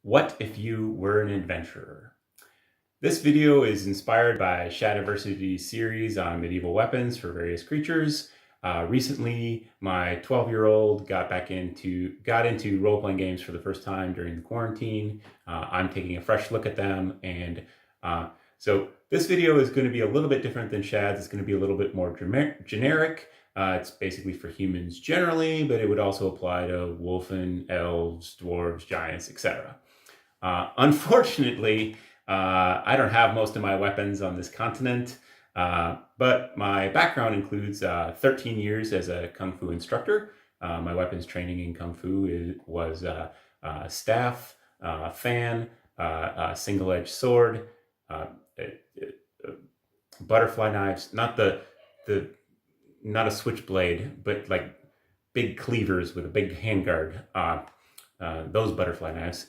What if you were an adventurer? This video is inspired by Shadiversity's series on medieval weapons for various creatures. Recently, my 12-year-old got into role-playing games for the first time during the quarantine. I'm taking a fresh look at them, and so this video is going to be a little bit different than Shad's. It's going to be a little bit more generic. It's basically for humans generally, but it would also apply to wolfen, elves, dwarves, giants, etc. Unfortunately, I don't have most of my weapons on this continent, but my background includes 13 years as a Kung Fu instructor. My weapons training in Kung Fu was staff, fan, single-edged sword, butterfly knives, not a switchblade, but like big cleavers with a big handguard, those butterfly knives.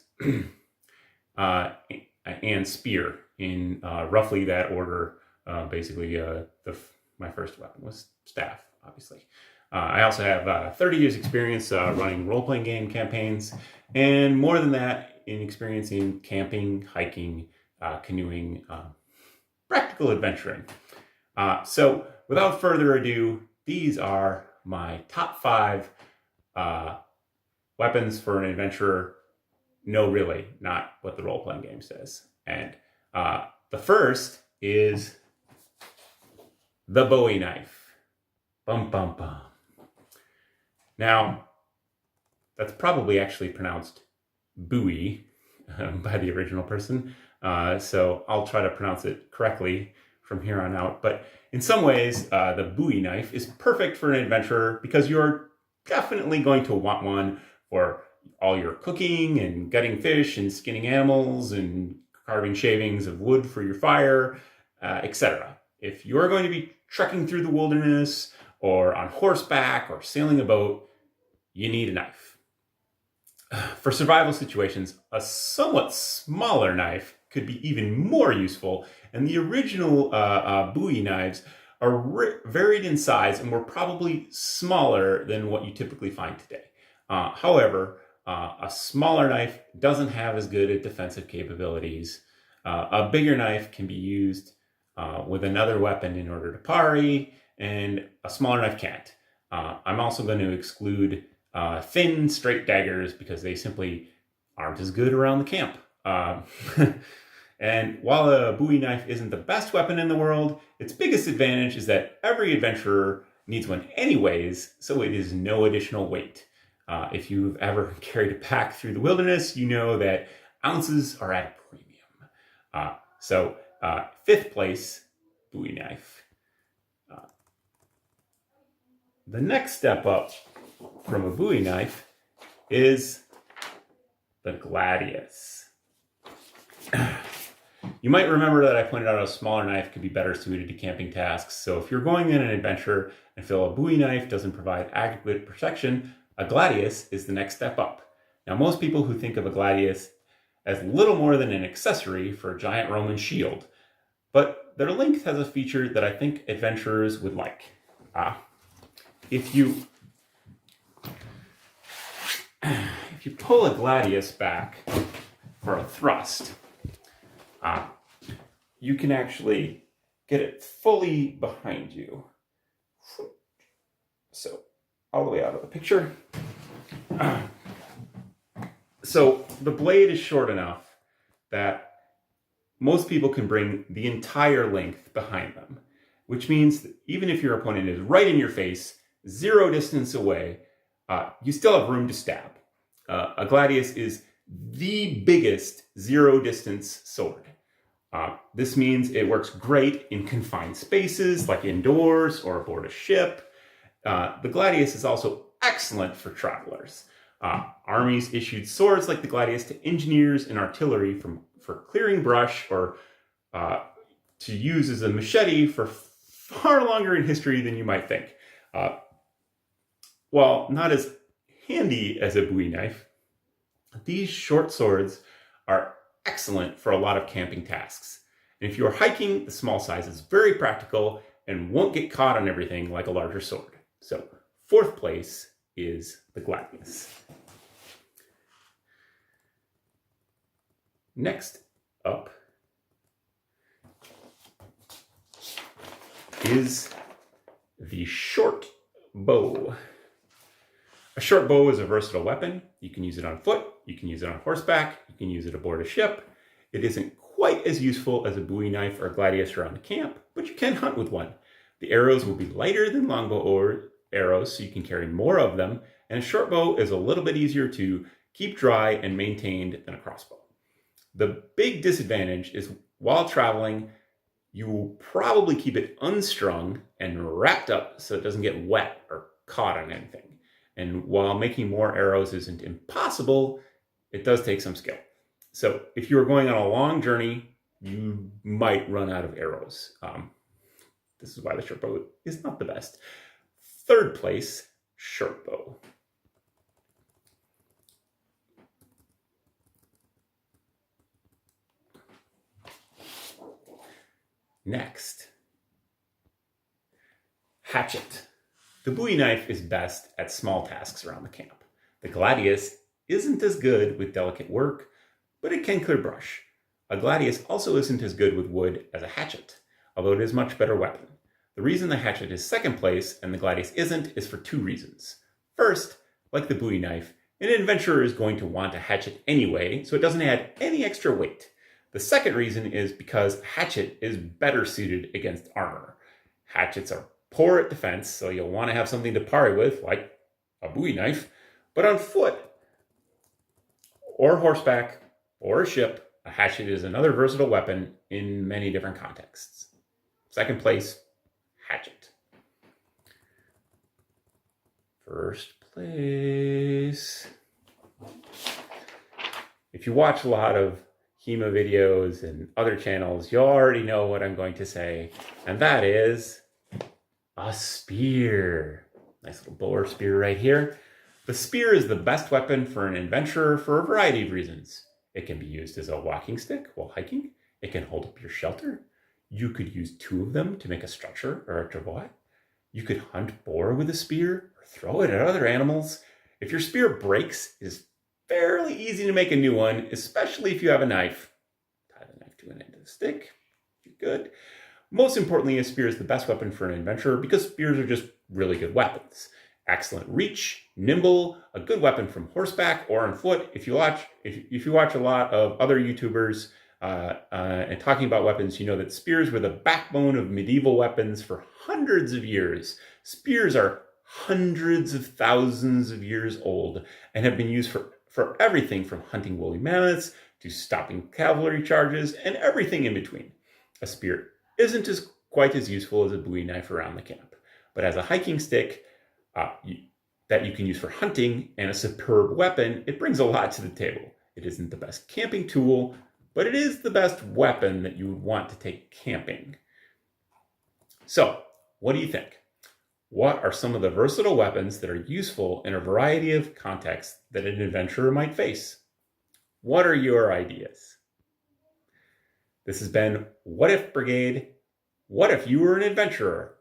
And spear in roughly that order. Basically, my first weapon was staff, obviously. I also have 30 years experience running role-playing game campaigns, and more than that, in experience in camping, hiking, canoeing, practical adventuring. So without further ado, these are my top 5 weapons for an adventurer. No, really, not what the role-playing game says. And the first is the Bowie knife. Bum, bum, bum. Now, that's probably actually pronounced Bowie by the original person. So I'll try to pronounce it correctly from here on out. But in some ways, the Bowie knife is perfect for an adventurer because you're definitely going to want one for all your cooking and gutting fish and skinning animals and carving shavings of wood for your fire, etc. If you're going to be trekking through the wilderness or on horseback or sailing a boat, you need a knife. For survival situations, a somewhat smaller knife could be even more useful, and the original Bowie knives are varied in size and were probably smaller than what you typically find today. However, a smaller knife doesn't have as good defensive capabilities. A bigger knife can be used with another weapon in order to parry, and a smaller knife can't. I'm also going to exclude thin, straight daggers because they simply aren't as good around the camp. And while a Bowie knife isn't the best weapon in the world, its biggest advantage is that every adventurer needs one anyways, so it is no additional weight. If you've ever carried a pack through the wilderness, you know that ounces are at a premium. So 5th place, Bowie knife. The next step up from a Bowie knife is the Gladius. You might remember that I pointed out a smaller knife could be better suited to camping tasks. So if you're going on an adventure and feel a Bowie knife doesn't provide adequate protection, a Gladius is the next step up. Now, most people who think of a Gladius as little more than an accessory for a giant Roman shield, but their length has a feature that I think adventurers would like. If you pull a Gladius back for a thrust, you can actually get it fully behind you. So, all the way out of the picture. So the blade is short enough that most people can bring the entire length behind them, which means that even if your opponent is right in your face, 0 distance away, you still have room to stab. A Gladius is the biggest 0 distance sword. This means it works great in confined spaces like indoors or aboard a ship. The Gladius is also excellent for travelers. Armies issued swords like the Gladius to engineers and artillery for clearing brush or to use as a machete for far longer in history than you might think. While not as handy as a Bowie knife, these short swords are excellent for a lot of camping tasks. And if you are hiking, the small size is very practical and won't get caught on everything like a larger sword. So 4th place is the Gladius. Next up is the short bow. A short bow is a versatile weapon. You can use it on foot, you can use it on horseback, you can use it aboard a ship. It isn't quite as useful as a Bowie knife or gladius around the camp, but you can hunt with one. The arrows will be lighter than longbow arrows, so you can carry more of them, and a short bow is a little bit easier to keep dry and maintained than a crossbow. The big disadvantage is while traveling, you will probably keep it unstrung and wrapped up so it doesn't get wet or caught on anything. And while making more arrows isn't impossible, it does take some skill. So if you are going on a long journey, you might run out of arrows. This is why the short bow is not the best. Third place, short bow. Next, hatchet. The Bowie knife is best at small tasks around the camp. The gladius isn't as good with delicate work, but it can clear brush. A gladius also isn't as good with wood as a hatchet, although it is a much better weapon. The reason the hatchet is second place and the gladius isn't is for two reasons. First, like the Bowie knife, an adventurer is going to want a hatchet anyway, so it doesn't add any extra weight. The second reason is because hatchet is better suited against armor. Hatchets are poor at defense, so you'll want to have something to parry with, like a Bowie knife. But on foot, or horseback, or a ship, a hatchet is another versatile weapon in many different contexts. Second place, hatchet. First place. If you watch a lot of HEMA videos and other channels, you already know what I'm going to say, and that is a spear. Nice little bow or spear right here. The spear is the best weapon for an adventurer for a variety of reasons. It can be used as a walking stick while hiking. It can hold up your shelter. You could use two of them to make a stretcher or a travois. You could hunt boar with a spear or throw it at other animals. If your spear breaks, it is fairly easy to make a new one, especially if you have a knife. Tie the knife to an end of the stick. You're good. Most importantly, a spear is the best weapon for an adventurer because spears are just really good weapons. Excellent reach, nimble, a good weapon from horseback or on foot. If you watch a lot of other YouTubers and talking about weapons, you know that spears were the backbone of medieval weapons for hundreds of years. Spears are hundreds of thousands of years old and have been used for everything from hunting woolly mammoths to stopping cavalry charges and everything in between. A spear isn't quite as useful as a Bowie knife around the camp, but as a hiking stick that you can use for hunting and a superb weapon, it brings a lot to the table. It isn't the best camping tool, but it is the best weapon that you would want to take camping. So, what do you think? What are some of the versatile weapons that are useful in a variety of contexts that an adventurer might face? What are your ideas? This has been What If Brigade. What if you were an adventurer?